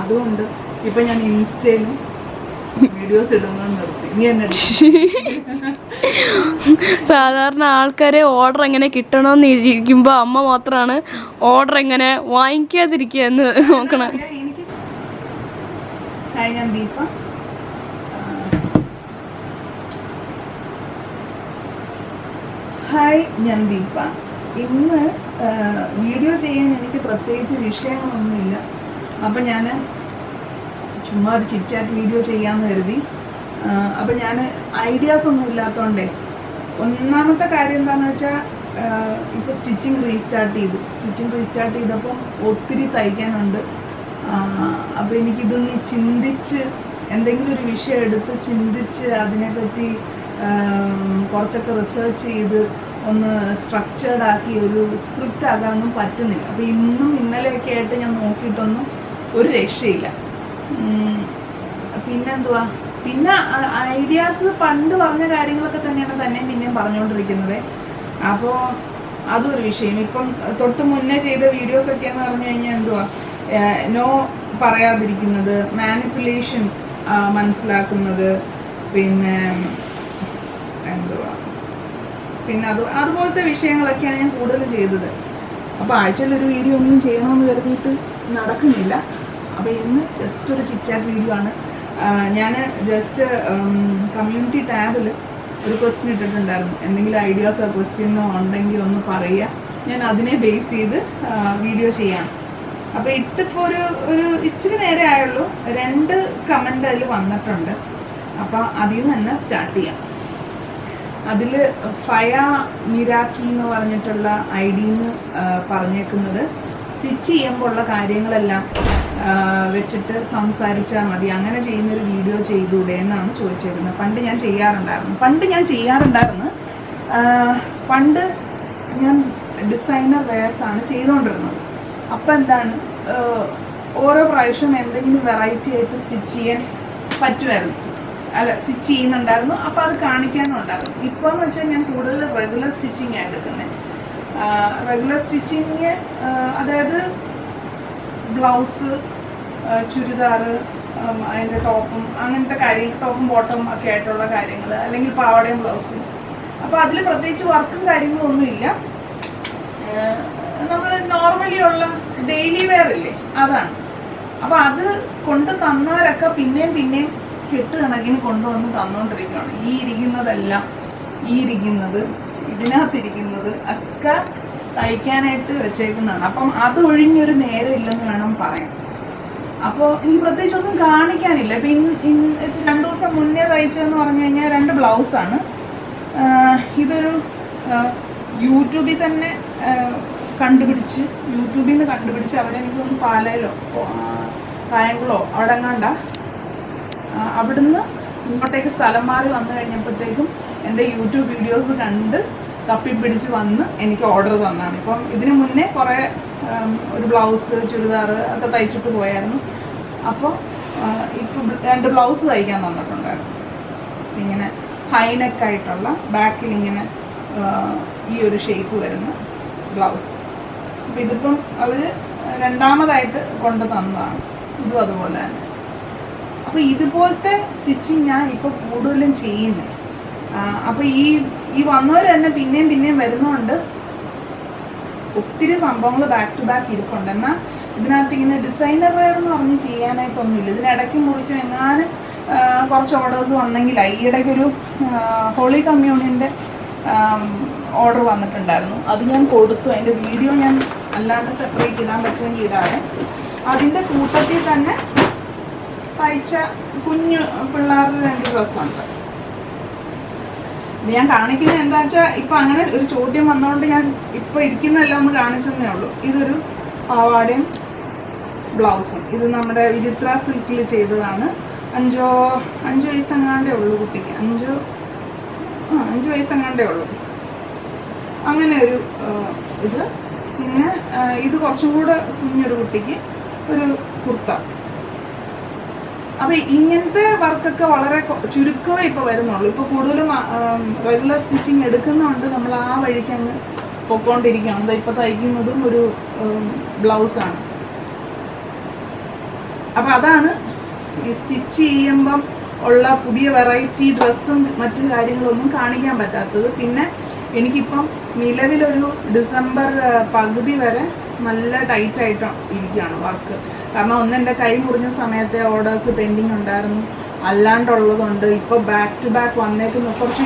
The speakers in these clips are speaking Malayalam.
അതുകൊണ്ട് ഇപ്പൊ ഞാൻ ഇൻസ്റ്റയിലും വീഡിയോസ് ഇടുന്നത് നിർത്തി. നീ എന്നെ സാധാരണ ആൾക്കാരെ ഓർഡർ എങ്ങനെ കിട്ടണമെന്ന് ഇരിക്കുമ്പോൾ അമ്മ മാത്രമാണ് ഓർഡർ എങ്ങനെ വാങ്ങിക്കാതിരിക്കുക എന്ന് നോക്കണം. ഞാൻ ദീപ. ഹായ്, ഞാൻ ദീപ. ഇന്ന് വീഡിയോ ചെയ്യാൻ എനിക്ക് പ്രത്യേകിച്ച് വിഷയങ്ങളൊന്നുമില്ല. അപ്പം ഞാൻ ചുമ്മാ ഒരു ചിറ്റ്ചാറ്റ് വീഡിയോ ചെയ്യാമെന്ന് കരുതി. അപ്പം ഞാൻ ഐഡിയാസ് ഒന്നും ഇല്ലാത്തതുകൊണ്ടേ, ഒന്നാമത്തെ കാര്യം എന്താണെന്ന് വെച്ചാൽ ഇപ്പോൾ സ്റ്റിച്ചിങ് റീസ്റ്റാർട്ട് ചെയ്തപ്പം ഒത്തിരി തയ്ക്കാനുണ്ട്. അപ്പോൾ എനിക്കിതൊന്ന് ചിന്തിച്ച് എന്തെങ്കിലും ഒരു വിഷയം എടുത്ത് ചിന്തിച്ച് അതിനെപ്പറ്റി കുറച്ചൊക്കെ റിസർച്ച് ചെയ്ത് ഒന്ന് സ്ട്രക്ചേർഡ് ആക്കി ഒരു സ്ക്രിപ്റ്റ് ആകാനൊന്നും പറ്റുന്നില്ല. അപ്പോൾ ഇന്നും ഇന്നലെയൊക്കെ ആയിട്ട് ഞാൻ നോക്കിയിട്ടൊന്നും ഒരു രക്ഷയില്ല. പിന്നെന്തുവാ, പിന്നെ ഐഡിയാസ് പണ്ട് പറഞ്ഞ കാര്യങ്ങളൊക്കെ തന്നെയാണ് പിന്നെയും പറഞ്ഞുകൊണ്ടിരിക്കുന്നത്. അപ്പോൾ അതും ഒരു വിഷയം. ഇപ്പം തൊട്ട് മുന്നേ ചെയ്ത വീഡിയോസൊക്കെ എന്ന് പറഞ്ഞു കഴിഞ്ഞാൽ എന്തുവാ, നോ പറയാതിരിക്കുന്നത്, മാനിപ്പുലേഷൻ മനസ്സിലാക്കുന്നത്, പിന്നെ എന്തുവാ, പിന്നെ അതുപോലത്തെ വിഷയങ്ങളൊക്കെയാണ് ഞാൻ കൂടുതലും ചെയ്തത്. അപ്പോൾ ആഴ്ചയിലൊരു വീഡിയോ ഒന്നും ചെയ്യണമെന്ന് കരുതിയിട്ട് നടക്കുന്നില്ല. അപ്പോൾ ഇന്ന് ജസ്റ്റ് ഒരു ചിറ്റ്ചാറ്റ് വീഡിയോ ആണ്. ഞാൻ ജസ്റ്റ് കമ്മ്യൂണിറ്റി ടാബിൽ ഒരു ക്വസ്റ്റ്യൻ ഇട്ടിട്ടുണ്ടായിരുന്നു. എന്തെങ്കിലും ഐഡിയാസോ ക്വസ്റ്റ്യനോ ഉണ്ടെങ്കിൽ ഒന്ന് പറയുക, ഞാൻ അതിനെ ബേസ് ചെയ്ത് വീഡിയോ ചെയ്യാം. അപ്പോൾ ഇട്ടിപ്പോൾ ഒരു ഇച്ചിരി നേരെ ആയുള്ളൂ, 2 കമൻ്റ് അതിൽ വന്നിട്ടുണ്ട്. അപ്പോൾ അതിൽ നിന്ന് തന്നെ സ്റ്റാർട്ട് ചെയ്യാം. അതിൽ ഫയ മിരാക്കി എന്ന് പറഞ്ഞിട്ടുള്ള ഐഡിന്ന് പറഞ്ഞേക്കുന്നത്, സ്റ്റിച്ച് ചെയ്യുമ്പോൾ ഉള്ള കാര്യങ്ങളെല്ലാം വെച്ചിട്ട് സംസാരിച്ചാൽ മതി, അങ്ങനെ ചെയ്യുന്നൊരു വീഡിയോ ചെയ്തൂടെ എന്നാണ് ചോദിച്ചേക്കുന്നത്. പണ്ട് ഞാൻ ചെയ്യാറുണ്ടായിരുന്നു. പണ്ട് ഞാൻ ഡിസൈനർ വെയർസാണ് ചെയ്തുകൊണ്ടിരുന്നത്. അപ്പം എന്താണ്, ഓരോ പ്രാവശ്യം എന്തെങ്കിലും വെറൈറ്റി ആയിട്ട് സ്റ്റിച്ച് ചെയ്യാൻ പറ്റുമായിരുന്നു, സ്റ്റിച്ച് ചെയ്യുന്നുണ്ടായിരുന്നു. അപ്പം അത് കാണിക്കാനും ഉണ്ടായിരുന്നു. ഇപ്പോൾ എന്ന് വെച്ചാൽ ഞാൻ കൂടുതൽ റെഗുലർ സ്റ്റിച്ചിങ് ആണ് എടുക്കുന്നത്. റെഗുലർ സ്റ്റിച്ചിങ് അതായത് ബ്ലൗസ്, ചുരിദാറ്, അതിൻ്റെ ടോപ്പും അങ്ങനത്തെ കാര്യങ്ങൾ, ടോപ്പും ബോട്ടം ഒക്കെ ആയിട്ടുള്ള കാര്യങ്ങൾ, അല്ലെങ്കിൽ പാവാടയും ബ്ലൗസും. അപ്പോൾ അതിൽ പ്രത്യേകിച്ച് വർക്കും കാര്യങ്ങളും ഒന്നുമില്ല. നമ്മൾ നോർമലി ഉള്ള ഡെയിലി വെയർ ഇല്ലേ, അതാണ്. അപ്പോൾ അത് കൊണ്ട് തന്നവരൊക്കെ പിന്നെയും കെട്ടുകണക്കിന് കൊണ്ടുവന്ന് തന്നുകൊണ്ടിരിക്കുകയാണ്. ഈ ഇരിക്കുന്നത് ഇതിനകത്തിരിക്കുന്നത് ഒക്കെ തയ്ക്കാനായിട്ട് വെച്ചേക്കുന്നതാണ്. അപ്പം അത് ഒഴിഞ്ഞൊരു നേരം ഇല്ലെന്ന് വേണം പറയാൻ. അപ്പോൾ എനിക്ക് പ്രത്യേകിച്ചൊന്നും കാണിക്കാനില്ല. ഇപ്പം 2 ദിവസം മുന്നേ തയ്ച്ചതെന്ന് പറഞ്ഞു കഴിഞ്ഞാൽ 2 ബ്ലൗസാണ്. ഇതൊരു യൂട്യൂബിൽ തന്നെ യൂട്യൂബിൽ നിന്ന് കണ്ടുപിടിച്ച് അവരെനിക്കൊന്ന് പാലയിലോ കായംകുളോ അവിടെ എങ്ങാണ്ട, അവിടുന്ന് ഇങ്ങോട്ടേക്ക് സ്ഥലം മാറി വന്നു കഴിഞ്ഞപ്പോഴത്തേക്കും എൻ്റെ യൂട്യൂബ് വീഡിയോസ് കണ്ട് തപ്പിപ്പിടിച്ച് വന്ന് എനിക്ക് ഓർഡർ തന്നാണ്. ഇപ്പം ഇതിന് മുന്നേ കുറേ ഒരു ബ്ലൗസ്, ചുരിദാർ ഒക്കെ തയ്ച്ചിട്ട് പോയായിരുന്നു. അപ്പോൾ ഇപ്പം 2 ബ്ലൗസ് തയ്ക്കാൻ തന്നിട്ടുണ്ടായിരുന്നു. ഇങ്ങനെ ഹൈനെക്കായിട്ടുള്ള ബാക്കിൽ ഇങ്ങനെ ഈ ഒരു ഷേപ്പ് വരുന്ന ബ്ലൗസ്. അപ്പം ഇതിപ്പം അവർ രണ്ടാമതായിട്ട് കൊണ്ടു തന്നതാണ്. ഇതും അതുപോലെ തന്നെ. അപ്പോൾ ഇതുപോലത്തെ സ്റ്റിച്ചിങ് ഞാൻ ഇപ്പോൾ കൂടുതലും ചെയ്യുന്നത്. അപ്പോൾ ഈ വന്നവർ തന്നെ പിന്നെയും വരുന്നതുകൊണ്ട് ഒത്തിരി സംഭവങ്ങൾ ബാക്ക് ടു ബാക്ക് ഇരിപ്പുണ്ട്. എന്നാൽ ഇതിനകത്ത് ഇങ്ങനെ ഡിസൈനർ വെയർ എന്ന് പറഞ്ഞ് ചെയ്യാനായിട്ടൊന്നുമില്ല. ഇതിനിടയ്ക്ക് മുറിച്ച് എങ്ങാനും കുറച്ച് ഓർഡേഴ്സ് വന്നെങ്കിലായി. ഈയിടയ്ക്കൊരു ഹോളി കമ്മ്യൂണിൻ്റെ ഓർഡർ വന്നിട്ടുണ്ടായിരുന്നു. അത് ഞാൻ കൊടുത്തു. അതിൻ്റെ വീഡിയോ ഞാൻ അല്ലാണ്ട് സെപ്പറേറ്റ് ഇടാൻ പറ്റുമെങ്കിൽ ഇടാതെ. അതിൻ്റെ കൂട്ടത്തിൽ തന്നെ തയ്ച്ച കുഞ്ഞു പിള്ളേരുടെ 2 ഡ്രസ്സുണ്ട്. ഞാൻ കാണിക്കുന്നത് എന്താണെന്ന് വെച്ചാൽ, ഇപ്പം അങ്ങനെ ഒരു ചോദ്യം വന്നതുകൊണ്ട് ഞാൻ ഇപ്പോൾ ഇരിക്കുന്നതെല്ലാം ഒന്ന് കാണിച്ചതേ ഉള്ളൂ. ഇതൊരു പാവാടയും ബ്ലൗസും. ഇത് നമ്മുടെ വിചിത്ര സിൽക്കിൽ ചെയ്തതാണ്. 5 വയസ്സെങ്ങാണ്ടേ ഉള്ളൂ കുട്ടിക്ക്. 5 വയസ്സെങ്ങാണ്ടേ ഉള്ളൂ. അങ്ങനെ ഒരു ഇത്. പിന്നെ ഇത് കുറച്ചും കൂടെ കുഞ്ഞൊരു കുട്ടിക്ക് ഒരു കുർത്ത. അപ്പോൾ ഇങ്ങനത്തെ വർക്കൊക്കെ വളരെ ചുരുക്കമേ ഇപ്പോൾ വരുന്നുള്ളൂ. ഇപ്പോൾ കൂടുതലും റെഗുലർ സ്റ്റിച്ചിങ് എടുക്കുന്നതുകൊണ്ട് നമ്മൾ ആ വഴിക്ക് അങ്ങ് പൊക്കോണ്ടിരിക്കുകയാണ്. ഇപ്പോൾ തയ്ക്കുന്നതും ഒരു ബ്ലൗസാണ്. അപ്പം അതാണ് ഈ സ്റ്റിച്ച് ചെയ്യുമ്പം ഉള്ള പുതിയ വെറൈറ്റി ഡ്രസ്സും മറ്റു കാര്യങ്ങളൊന്നും കാണിക്കാൻ പറ്റാത്തത്. പിന്നെ എനിക്കിപ്പം നിലവിലൊരു ഡിസംബർ പകുതി വരെ നല്ല ടൈറ്റായിട്ട് ഇരിക്കുകയാണ് വർക്ക്. കാരണം ഒന്ന് എൻ്റെ കൈ മുറിഞ്ഞ സമയത്തെ ഓർഡേഴ്സ് പെൻഡിങ് ഉണ്ടായിരുന്നു, അല്ലാണ്ടുള്ളതുണ്ട്. ഇപ്പോൾ ബാക്ക് ടു ബാക്ക് വന്നേക്കുന്ന കുറച്ച്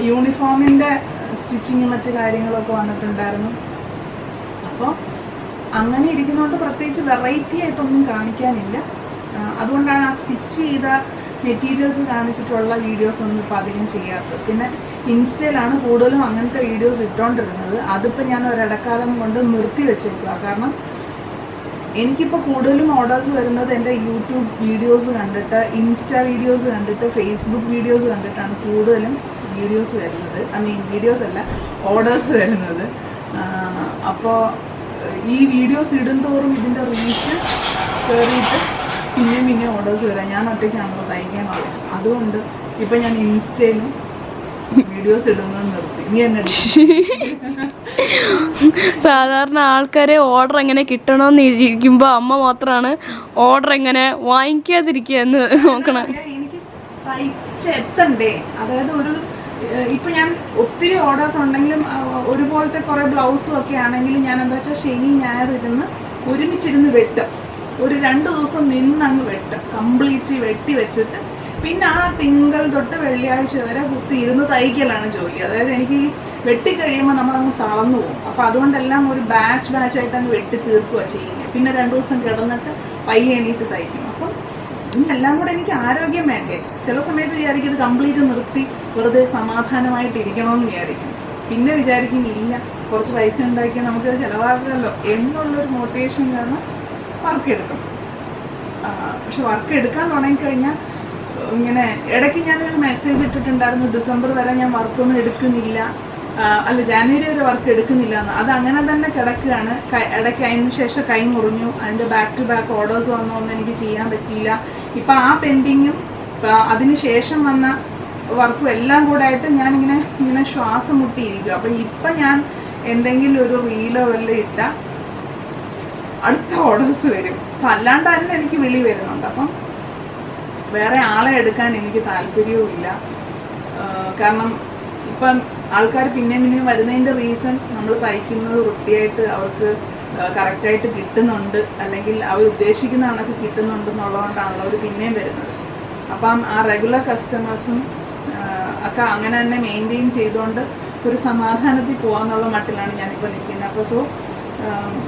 യൂണിഫോമിൻ്റെ സ്റ്റിച്ചിങ് മറ്റു കാര്യങ്ങളൊക്കെ വന്നിട്ടുണ്ടായിരുന്നു. അപ്പോൾ അങ്ങനെ ഇരിക്കുന്നതുകൊണ്ട് പ്രത്യേകിച്ച് വെറൈറ്റി ആയിട്ടൊന്നും കാണിക്കാനില്ല. അതുകൊണ്ടാണ് ആ സ്റ്റിച്ച് ചെയ്ത മെറ്റീരിയൽസ് കാണിച്ചിട്ടുള്ള വീഡിയോസ് ഒന്നും ഇപ്പോൾ അധികം ചെയ്യാത്തത്. പിന്നെ ഇൻസ്റ്റയിലാണ് കൂടുതലും അങ്ങനത്തെ വീഡിയോസ് ഇട്ടുകൊണ്ടിരുന്നത്. അതിപ്പോൾ ഞാൻ ഒരിടക്കാലം കൊണ്ട് നിർത്തി വെച്ചേക്കുക. കാരണം എനിക്കിപ്പോൾ കൂടുതലും ഓർഡേഴ്സ് വരുന്നത് എൻ്റെ യൂട്യൂബ് വീഡിയോസ് കണ്ടിട്ട്, ഇൻസ്റ്റാ വീഡിയോസ് കണ്ടിട്ട്, ഫേസ്ബുക്ക് വീഡിയോസ് കണ്ടിട്ടാണ് കൂടുതലും വീഡിയോസ് വരുന്നത്. വീഡിയോസ് അല്ല, ഓർഡേഴ്സ് വരുന്നത്. അപ്പോൾ ഈ വീഡിയോസ് ഇടുന്തോറും ഇതിൻ്റെ റീച്ച് കയറിയിട്ട് പിന്നെ ഓർഡേഴ്സ് വരാം. ഞാൻ ഒറ്റയ്ക്കാണല്ലോ തയ്ക്കാൻ പറയാം. അതുകൊണ്ട് ഇപ്പം ഞാൻ ഇൻസ്റ്റയിലും വീഡിയോസ് ഇടുന്നത് നിർത്തി. നീ എന്നെ സാധാരണ ആൾക്കാരെ ഓർഡർ എങ്ങനെ കിട്ടണമെന്ന് ഇരിക്കുമ്പോൾ അമ്മ മാത്രമാണ് ഓർഡർ എങ്ങനെ വാങ്ങിക്കാതിരിക്കുക എന്ന് നോക്കണം. എനിക്ക് തയ്ച്ചെത്തണ്ടേ, അതായത് ഇപ്പം ഞാൻ ഒത്തിരി ഓർഡേഴ്സ് ഉണ്ടെങ്കിലും ഒരുപോലത്തെ കുറേ ബ്ലൗസും ഒക്കെ ആണെങ്കിലും ഞാൻ എന്താ വെച്ചാൽ ശനി ഞായർ ഇരുന്ന് ഒരുമിച്ചിരുന്ന് വെട്ടും. ഒരു 2 ദിവസം നിന്നങ്ങ് വെട്ടും, കംപ്ലീറ്റ് വെട്ടി വെച്ചിട്ട് പിന്നെ ആ തിങ്കൾ തൊട്ട് വെള്ളിയാഴ്ച വരെ കുത്തി ഇരുന്ന് തയ്ക്കലാണ് ജോലി. അതായത് എനിക്ക് ഈ വെട്ടിക്കഴിയുമ്പോൾ നമ്മളങ്ങ് തളർന്നു പോകും. അപ്പോൾ അതുകൊണ്ടെല്ലാം ഒരു ബാച്ചായിട്ട് അങ്ങ് വെട്ടി തീർക്കുക ചെയ്യുന്നത്. പിന്നെ 2 ദിവസം കിടന്നിട്ട് പയ്യെ എണീറ്റ് തയ്ക്കും. അപ്പം ഇതെല്ലാം കൂടെ എനിക്ക് ആരോഗ്യം വേണ്ടേ. ചില സമയത്ത് വിചാരിക്കും ഇത് കംപ്ലീറ്റ് നിർത്തി വെറുതെ സമാധാനമായിട്ട് ഇരിക്കണമെന്ന് വിചാരിക്കും. പിന്നെ വിചാരിക്കും ഇല്ല, കുറച്ച് പൈസ ഉണ്ടാക്കി നമുക്കത് ചിലവാക്കല്ലോ എന്നുള്ളൊരു മോട്ടിവേഷൻ കാരണം വർക്ക് എടുക്കും. പക്ഷെ വർക്ക് എടുക്കാൻ തുടങ്ങിക്കഴിഞ്ഞാൽ ഇങ്ങനെ ഇടയ്ക്ക് ഞാനൊരു മെസ്സേജ് ഇട്ടിട്ടുണ്ടായിരുന്നു, ഡിസംബർ വരെ ഞാൻ വർക്കൊന്നും എടുക്കുന്നില്ല, അല്ല ജാനുവരി വരെ വർക്ക് എടുക്കുന്നില്ല എന്ന്. അത് അങ്ങനെ തന്നെ കിടക്കുകയാണ്. ഇടയ്ക്ക് അതിന് ശേഷം കൈ മുറിഞ്ഞു, അതിൻ്റെ ബാക്ക് ടു ബാക്ക് ഓർഡേഴ്സ് വന്നൊന്നും എനിക്ക് ചെയ്യാൻ പറ്റിയില്ല. ഇപ്പം ആ പെൻഡിങ്ങും അതിന് ശേഷം വന്ന വർക്കും എല്ലാം കൂടെ ആയിട്ട് ഞാനിങ്ങനെ ശ്വാസം മുട്ടിയിരിക്കുക. അപ്പം ഇപ്പം ഞാൻ എന്തെങ്കിലും ഒരു റീലോ വല്ല ഇട്ടാൽ അടുത്ത ഓർഡേഴ്സ് വരും. അപ്പം അല്ലാണ്ട് തന്നെ എനിക്ക് വിളി വരുന്നുണ്ട്. അപ്പം വേറെ ആളെ എടുക്കാൻ എനിക്ക് താല്പര്യവും ഇല്ല. കാരണം ഇപ്പം ആൾക്കാർ പിന്നെയും വരുന്നതിൻ്റെ റീസൺ നമ്മൾ തയ്ക്കുന്നത് വൃത്തിയായിട്ട് അവർക്ക് കറക്റ്റായിട്ട് കിട്ടുന്നുണ്ട്, അല്ലെങ്കിൽ അവർ ഉദ്ദേശിക്കുന്ന കണക്ക് കിട്ടുന്നുണ്ടെന്നുള്ളതുകൊണ്ടാണല്ലോ അവർ പിന്നെയും വരുന്നത്. അപ്പം ആ റെഗുലർ കസ്റ്റമേഴ്സും ഒക്കെ അങ്ങനെ തന്നെ മെയിൻറ്റെയിൻ ചെയ്തുകൊണ്ട് ഒരു സമാധാനത്തിൽ പോകാമെന്നുള്ള മട്ടിലാണ് ഞാനിപ്പോൾ നിൽക്കുന്നത്. അപ്പോൾ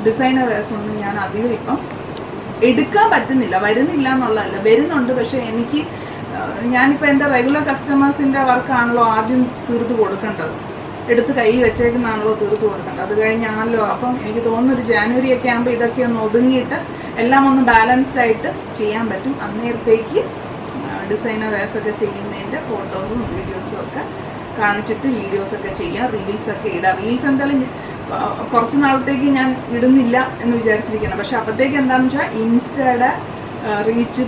ഡിസൈനർ വേഴ്സൊന്നും ഞാൻ അധികം ഇപ്പം എടുക്കാൻ പറ്റുന്നില്ല. വരുന്നില്ല എന്നുള്ളതല്ല, വരുന്നുണ്ട്. പക്ഷേ ഞാനിപ്പോൾ എൻ്റെ റെഗുലർ കസ്റ്റമേഴ്സിൻ്റെ വർക്കാണല്ലോ ആദ്യം തീർത്ത് കൊടുക്കേണ്ടത്. എടുത്ത് കൈ വെച്ചേക്കുന്നതാണല്ലോ തീർത്ത് കൊടുക്കേണ്ടത്. അത് കഴിഞ്ഞാണല്ലോ. അപ്പം എനിക്ക് തോന്നുന്നു ഒരു ജാനുവരി ഒക്കെ ആകുമ്പോൾ ഇതൊക്കെ ഒന്ന് ഒതുങ്ങിയിട്ട് എല്ലാം ഒന്ന് ബാലൻസ്ഡ് ആയിട്ട് ചെയ്യാൻ പറ്റും. അന്നേരത്തേക്ക് ഡിസൈനർ വേഴ്സൊക്കെ ചെയ്യുന്നതിൻ്റെ ഫോട്ടോസും വീഡിയോസും ഒക്കെ കാണിച്ചിട്ട് വീഡിയോസൊക്കെ ചെയ്യാം, റീൽസൊക്കെ ഇടാം. റീൽസ് എന്തായാലും കുറച്ച് നാളത്തേക്ക് ഞാൻ ഇടുന്നില്ല എന്ന് വിചാരിച്ചിരിക്കണം. പക്ഷെ അപ്പോഴത്തേക്ക് എന്താണെന്ന് വെച്ചാൽ ഇൻസ്റ്റയുടെ റീച്ച്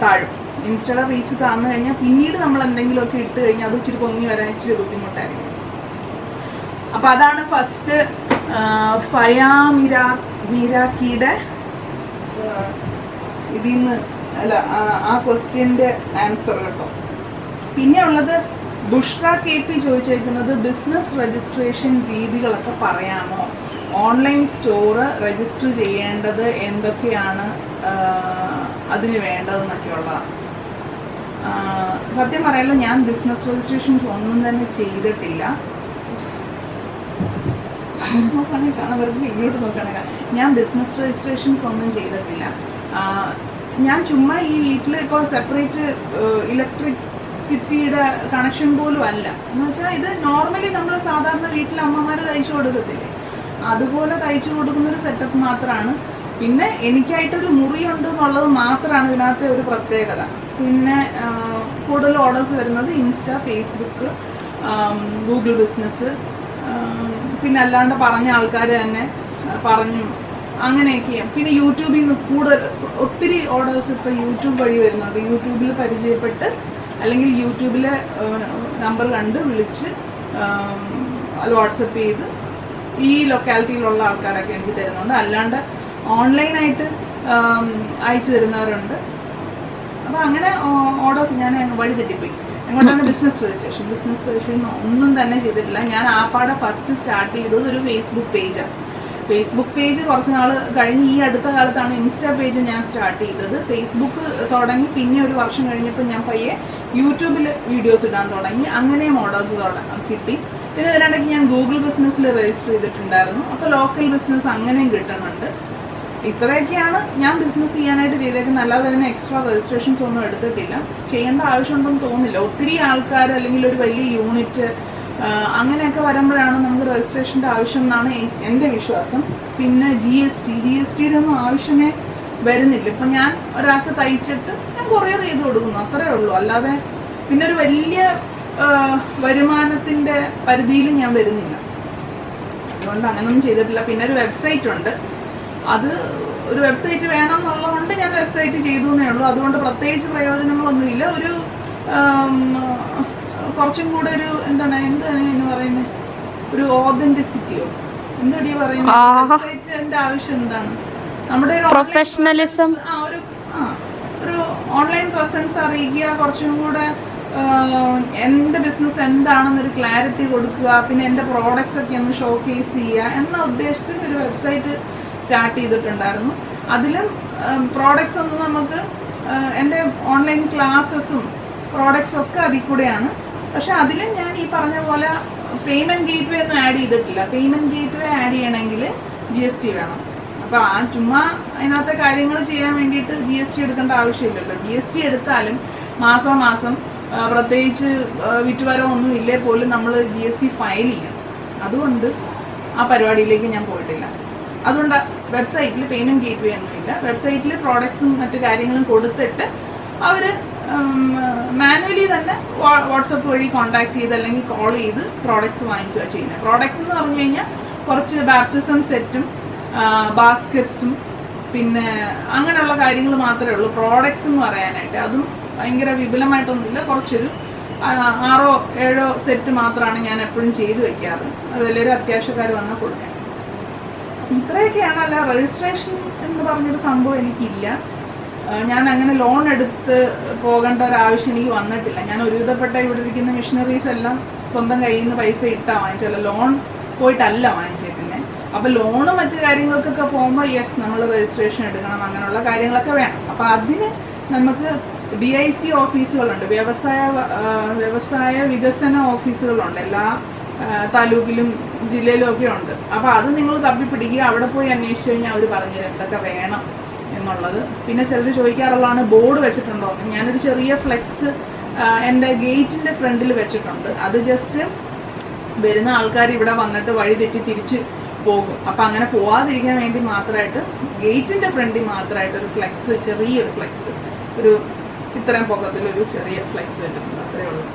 താഴും. ഇൻസ്റ്റയുടെ റീച്ച് താഴ്ന്നു കഴിഞ്ഞാൽ പിന്നീട് നമ്മൾ എന്തെങ്കിലുമൊക്കെ ഇട്ട് കഴിഞ്ഞാൽ അത് ഇച്ചിരി പൊങ്ങി വരാൻ ഇച്ചിരി ബുദ്ധിമുട്ടായിരിക്കും. അപ്പം അതാണ് ഫസ്റ്റ് ഫയാ മീരാക്കിയുടെ ഇതിൽ നിന്ന് അല്ല ആ ക്വസ്റ്റ്യൻ്റെ ആൻസർ കേട്ടോ. പിന്നെ ഉള്ളത് ബുഷ്ര KP ചോദിച്ചിരിക്കുന്നത് ബിസിനസ് രജിസ്ട്രേഷൻ രീതികളൊക്കെ പറയാമോ, ഓൺലൈൻ സ്റ്റോറ് രജിസ്റ്റർ ചെയ്യേണ്ടത് എന്തൊക്കെയാണ് അതിന് വേണ്ടതെന്നൊക്കെയുള്ളതാണ്. സത്യം പറയാലോ, ഞാൻ ബിസിനസ് രജിസ്ട്രേഷൻസ് ഒന്നും തന്നെ ചെയ്തിട്ടില്ല. നോക്കുകയാണെങ്കിൽ കാണാൻ വെറുതെ ഇങ്ങോട്ട് നോക്കുകയാണെങ്കിൽ ഞാൻ ബിസിനസ് രജിസ്ട്രേഷൻസ് ഒന്നും ചെയ്തിട്ടില്ല. ഞാൻ ചുമ്മാ ഈ വീട്ടിൽ ഇപ്പോൾ സെപ്പറേറ്റ് ഇലക്ട്രിസിറ്റിയുടെ കണക്ഷൻ പോലും അല്ല. എന്ന് വെച്ചാൽ ഇത് നോർമലി നമ്മൾ സാധാരണ വീട്ടിൽ അമ്മമാർ തയ്ച്ചു കൊടുക്കത്തില്ലേ, അതുപോലെ തയ്ച്ചു കൊടുക്കുന്നൊരു സെറ്റപ്പ് മാത്രമാണ്. പിന്നെ എനിക്കായിട്ടൊരു മുറിയുണ്ട് എന്നുള്ളത് മാത്രമാണ് ഇതിനകത്തെ ഒരു പ്രത്യേകത. പിന്നെ കൂടുതൽ ഓർഡേഴ്സ് വരുന്നത് ഇൻസ്റ്റ, ഫേസ്ബുക്ക്, ഗൂഗിൾ ബിസിനസ്, പിന്നെ അല്ലാണ്ട് പറഞ്ഞ ആൾക്കാർ തന്നെ പറഞ്ഞു അങ്ങനെയൊക്കെയാണ്. പിന്നെ യൂട്യൂബിൽ നിന്ന് കൂടുതൽ ഒത്തിരി ഓർഡേഴ്സ് ഇപ്പോൾ യൂട്യൂബ് വഴി വരുന്നുണ്ട്. യൂട്യൂബിൽ പരിചയപ്പെട്ട് അല്ലെങ്കിൽ യൂട്യൂബിലെ നമ്പർ കണ്ട് വിളിച്ച് അത് വാട്സപ്പ് ചെയ്ത് ഈ ലൊക്കാലിറ്റിയിലുള്ള ആൾക്കാരൊക്കെ എനിക്ക് തരുന്നുണ്ട്. അല്ലാണ്ട് ഓൺലൈനായിട്ട് അയച്ചു തരുന്നവരുണ്ട്. അപ്പോൾ അങ്ങനെ ഓർഡേഴ്സ് ഞാൻ വഴി തെറ്റിപ്പോയി. എങ്ങോട്ടാണ് ബിസിനസ് രജിസ്ട്രേഷൻ ഒന്നും തന്നെ ചെയ്തിട്ടില്ല. ഞാൻ ആപ്പാടെ ഫസ്റ്റ് സ്റ്റാർട്ട് ചെയ്തത് ഒരു ഫേസ്ബുക്ക് പേജാണ്. ഫേസ്ബുക്ക് പേജ് കുറച്ച് നാൾ കഴിഞ്ഞ് ഈ അടുത്ത കാലത്താണ് ഇൻസ്റ്റാ പേജ് ഞാൻ സ്റ്റാർട്ട് ചെയ്തത്. ഫേസ്ബുക്ക് തുടങ്ങി പിന്നെ ഒരു വർഷം കഴിഞ്ഞപ്പോൾ ഞാൻ പയ്യെ യൂട്യൂബിൽ വീഡിയോസ് ഇടാൻ തുടങ്ങി. അങ്ങനെയും ഓർഡേഴ്സ് കിട്ടി. പിന്നെ ഇതിനിടയ്ക്ക് ഞാൻ ഗൂഗിൾ ബിസിനസ്സിൽ രജിസ്റ്റർ ചെയ്തിട്ടുണ്ടായിരുന്നു. അപ്പോൾ ലോക്കൽ ബിസിനസ് അങ്ങനെയും കിട്ടുന്നുണ്ട്. ഇത്രയൊക്കെയാണ് ഞാൻ ബിസിനസ് ചെയ്യാനായിട്ട് ചെയ്തേക്കുന്നത്. അല്ലാതെ തന്നെ എക്സ്ട്രാ രജിസ്ട്രേഷൻസ് ഒന്നും എടുത്തിട്ടില്ല. ചെയ്യേണ്ട ആവശ്യമുണ്ടെന്ന് തോന്നുന്നില്ല. ഒത്തിരി ആൾക്കാർ അല്ലെങ്കിൽ ഒരു വലിയ യൂണിറ്റ് അങ്ങനെയൊക്കെ വരുമ്പോഴാണ് നമുക്ക് രജിസ്ട്രേഷൻ്റെ ആവശ്യം എന്നാണ് എൻ്റെ വിശ്വാസം. പിന്നെ ജി എസ് ടിയുടെ ഒന്നും ആവശ്യമേ വരുന്നില്ല. ഇപ്പം ഞാൻ ഒരാൾക്ക് തയ്ച്ചിട്ട് ഞാൻ കൊറിയർ ചെയ്ത് കൊടുക്കുന്നു, അത്രയേ ഉള്ളൂ. അല്ലാതെ പിന്നെ ഒരു വലിയ വരുമാനത്തിൻ്റെ പരിധിയിൽ ഞാൻ വരുന്നില്ല. അതുകൊണ്ട് അങ്ങനെയൊന്നും ചെയ്തിട്ടില്ല. പിന്നെ ഒരു വെബ്സൈറ്റ് ഉണ്ട്. അത് ഒരു വെബ്സൈറ്റ് വേണം എന്നുള്ളതുകൊണ്ട് ഞാൻ വെബ്സൈറ്റ് ചെയ്തു എന്നേ ഉള്ളൂ. അതുകൊണ്ട് പ്രത്യേകിച്ച് പ്രയോജനങ്ങളൊന്നുമില്ല. ഒരു കുറച്ചും കൂടെ ഒരു എന്താണ് എന്ന് പറയുന്നത്, ഒരു ഓതന്റിസിറ്റിയോ എന്തടി പറയുന്നത്, വെബ്സൈറ്റിന്റെ ആവശ്യം എന്താണ്, നമ്മുടെ ഒരു പ്രൊഫഷണലിസം, ഒരു ഓൺലൈൻ പ്രസൻസ് അറിയിക്കുക, കുറച്ചും കൂടെ എൻ്റെ ബിസിനസ് എന്താണെന്നൊരു ക്ലാരിറ്റി കൊടുക്കുക, പിന്നെ എൻ്റെ പ്രോഡക്ട്സ് ഒക്കെ ഒന്ന് ഷോക്കേസ് ചെയ്യുക എന്ന ഉദ്ദേശത്തിൽ ഒരു വെബ്സൈറ്റ് സ്റ്റാർട്ട് ചെയ്തിട്ടുണ്ടായിരുന്നു. അതിലും പ്രോഡക്ട്സ് ഒന്നും നമുക്ക് എൻ്റെ ഓൺലൈൻ ക്ലാസ്സസും പ്രോഡക്ട്സും ഒക്കെ അതിൽ കൂടെയാണ്. പക്ഷെ അതിലും ഞാൻ ഈ പറഞ്ഞ പോലെ പേയ്മെൻറ്റ് ഗേറ്റ്വേ ഒന്നും ആഡ് ചെയ്തിട്ടില്ല. പേയ്മെൻറ്റ് ഗേറ്റ്വേ ആഡ് ചെയ്യണമെങ്കിൽ GST വേണം. അപ്പോൾ ചുമ്മാ അതിനകത്തെ കാര്യങ്ങൾ ചെയ്യാൻ വേണ്ടിയിട്ട് GST എടുക്കേണ്ട ആവശ്യമില്ലല്ലോ. GST എടുത്താലും മാസം പ്രത്യേകിച്ച് വിറ്റുവരോ ഒന്നും ഇല്ലേ പോലും നമ്മൾ GST ഫയൽ ചെയ്യണം. അതുകൊണ്ട് ആ പരിപാടിയിലേക്ക് ഞാൻ പോയിട്ടില്ല. അതുകൊണ്ട് വെബ്സൈറ്റിൽ പേയ്മെൻറ്റ് ഗേറ്റ്വേ ഒന്നുമില്ല. വെബ്സൈറ്റിൽ പ്രോഡക്ട്സും മറ്റു കാര്യങ്ങളും കൊടുത്തിട്ട് അവർ മാനുവലി തന്നെ വാട്സപ്പ് വഴി കോൺടാക്ട് ചെയ്ത് അല്ലെങ്കിൽ കോൾ ചെയ്ത് പ്രോഡക്ട്സ് വാങ്ങിക്കുക ചെയ്യുന്നത്. പ്രോഡക്ട്സ് എന്ന് പറഞ്ഞു കഴിഞ്ഞാൽ കുറച്ച് ബാപ്റ്റിസം സെറ്റും ബാസ്ക്കറ്റ്സും പിന്നെ അങ്ങനെയുള്ള കാര്യങ്ങൾ മാത്രമേ ഉള്ളൂ പ്രോഡക്ട്സ് എന്ന് പറയാനായിട്ട്. അതും ഭയങ്കര വിപുലമായിട്ടൊന്നുമില്ല. കുറച്ചൊരു 6-7 സെറ്റ് മാത്രമാണ് ഞാൻ എപ്പോഴും ചെയ്ത് വെക്കാറ്. അത് വലിയൊരു അത്യാവശ്യക്കാർ വന്നാൽ കൊടുക്കാൻ. ഇത്രയൊക്കെയാണ്. അല്ല രജിസ്ട്രേഷൻ എന്ന് പറഞ്ഞൊരു സംഭവം എനിക്കില്ല. ഞാൻ അങ്ങനെ ലോൺ എടുത്ത് പോകേണ്ട ഒരാവശ്യം എനിക്ക് വന്നിട്ടില്ല. ഞാൻ ഒരുവിധപ്പെട്ട ഇവിടെ ഇരിക്കുന്ന മിഷനറീസ് എല്ലാം സ്വന്തം കയ്യിൽ നിന്ന് പൈസ ഇട്ടാണ് വാങ്ങിച്ചല്ല, ലോൺ പോയിട്ടല്ല വാങ്ങിച്ചേക്കുന്നത്. അപ്പോൾ ലോണ് മറ്റു കാര്യങ്ങൾക്കൊക്കെ പോകുമ്പോൾ നമ്മൾ രജിസ്ട്രേഷൻ എടുക്കണം, അങ്ങനെയുള്ള കാര്യങ്ങളൊക്കെ വേണം. അപ്പോൾ അതിന് നമുക്ക് DIC ഓഫീസുകളുണ്ട്, വ്യവസായ വികസന ഓഫീസുകളുണ്ട്. എല്ലാ താലൂക്കിലും ജില്ലയിലും ഒക്കെ ഉണ്ട്. അപ്പോൾ അത് നിങ്ങൾ തപ്പിപ്പിടിക്കുക, അവിടെ പോയി അന്വേഷിച്ച് കഴിഞ്ഞാൽ അവർ പറഞ്ഞു എന്തൊക്കെ വേണം എന്നുള്ളത്. പിന്നെ ചിലർ ചോദിക്കാറുള്ളതാണ് ബോർഡ് വെച്ചിട്ടുണ്ടോ. ഞാനൊരു ചെറിയ ഫ്ലെക്സ് എൻ്റെ ഗേറ്റിൻ്റെ ഫ്രണ്ടിൽ വെച്ചിട്ടുണ്ട്. അത് ജസ്റ്റ് വരുന്ന ആൾക്കാർ ഇവിടെ വന്നിട്ട് വഴി തെറ്റി തിരിച്ച് പോകും. അപ്പം അങ്ങനെ പോവാതിരിക്കാൻ വേണ്ടി മാത്രമായിട്ട് ഗേറ്റിൻ്റെ ഫ്രണ്ടിൽ മാത്രമായിട്ട് ഒരു ഫ്ലെക്സ്, ചെറിയൊരു ഫ്ലെക്സ്, ഒരു ഇത്രയും പൊക്കത്തിലൊരു ചെറിയ ഫ്ലെക്സ് വെച്ചിട്ടുണ്ട്. അത്രയേ ഉള്ളൂ.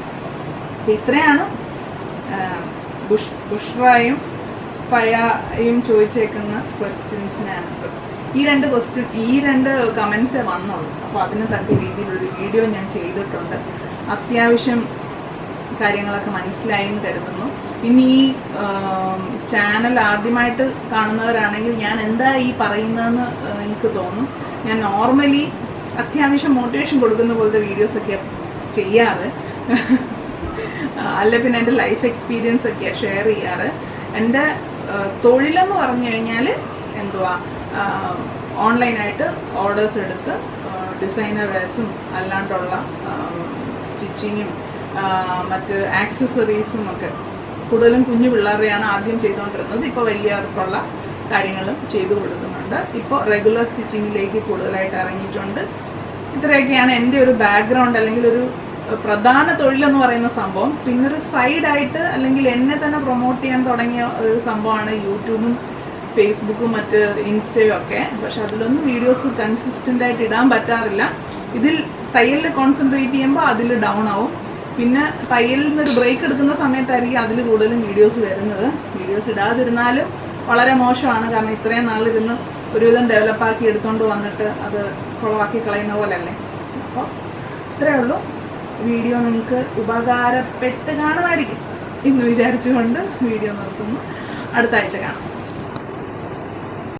അപ്പം ഇത്രയാണ് ബുഷ്റയും ഫയയും ചോദിച്ചേക്കുന്ന ക്വസ്റ്റ്യൻസിന് ആൻസർ. ഈ രണ്ട് കമൻസേ വന്നുള്ളൂ. അപ്പോൾ അതിന് തട്ടിയ രീതിയിലൊരു വീഡിയോ ഞാൻ ചെയ്തിട്ടുണ്ട്. അത്യാവശ്യം കാര്യങ്ങളൊക്കെ മനസ്സിലായി എന്ന് കരുതുന്നു. ഇനി ഈ ചാനൽ ആദ്യമായിട്ട് കാണുന്നവരാണെങ്കിൽ ഞാൻ എന്താ ഈ പറയുന്നതെന്ന് എനിക്ക് തോന്നും. ഞാൻ നോർമലി അത്യാവശ്യം മോട്ടിവേഷൻ കൊടുക്കുന്ന പോലത്തെ വീഡിയോസൊക്കെ ചെയ്യാറ്. അല്ല പിന്നെ എൻ്റെ ലൈഫ് എക്സ്പീരിയൻസ് ഒക്കെയാണ് ഷെയർ ചെയ്യാറ്. എൻ്റെ തൊഴിലെന്ന് പറഞ്ഞു കഴിഞ്ഞാൽ എന്തുവാ, ഓൺലൈനായിട്ട് ഓർഡേഴ്സ് എടുത്ത് ഡിസൈനർ വേഴ്സും അല്ലാണ്ടുള്ള സ്റ്റിച്ചിങ്ങും മറ്റ് ആക്സസറീസും ഒക്കെ കൂടുതലും കുഞ്ഞു പിള്ളേരെയാണ് ആദ്യം ചെയ്തുകൊണ്ടിരുന്നത്. ഇപ്പോൾ വലിയവർക്കുള്ള കാര്യങ്ങളും ചെയ്തു കൊടുക്കുന്നുണ്ട്. ഇപ്പോൾ റെഗുലർ സ്റ്റിച്ചിങ്ങിലേക്ക് കൂടുതലായിട്ട് ഇറങ്ങിയിട്ടുണ്ട്. ഇത്രയൊക്കെയാണ് എൻ്റെ ഒരു ബാക്ക്ഗ്രൗണ്ട്, അല്ലെങ്കിൽ ഒരു പ്രധാന തൊഴിലെന്ന് പറയുന്ന സംഭവം. പിന്നൊരു സൈഡായിട്ട് അല്ലെങ്കിൽ എന്നെ തന്നെ പ്രൊമോട്ട് ചെയ്യാൻ തുടങ്ങിയ ഒരു സംഭവമാണ് യൂട്യൂബും ഫേസ്ബുക്കും മറ്റ് ഇൻസ്റ്റയും ഒക്കെ. പക്ഷെ അതിലൊന്നും വീഡിയോസ് കൺസിസ്റ്റൻ്റ് ആയിട്ട് ഇടാൻ പറ്റാറില്ല. ഇതിൽ തയ്യലിൽ കോൺസെൻട്രേറ്റ് ചെയ്യുമ്പോൾ അതിൽ ഡൗൺ ആവും. പിന്നെ തയ്യലിൽ നിന്നൊരു ബ്രേക്ക് എടുക്കുന്ന സമയത്തായിരിക്കും അതിൽ കൂടുതലും വീഡിയോസ് വരുന്നത്. വീഡിയോസ് ഇടാതിരുന്നാലും വളരെ മോശമാണ്. കാരണം ഇത്രയും നാളിരുന്ന് ഒരുവിധം ഡെവലപ്പാക്കി എടുത്തുകൊണ്ട് വന്നിട്ട് അത് കുളവാക്കി കളയുന്ന പോലെയല്ലേ. അപ്പോൾ ഇത്രയേ ഉള്ളൂ. വീഡിയോ നിങ്ങൾക്ക് ഉപകാരപ്പെട്ട് കാണുമായിരിക്കും എന്ന് വിചാരിച്ചുകൊണ്ട് വീഡിയോ നിർത്തുന്നു. അടുത്ത ആഴ്ച കാണാം.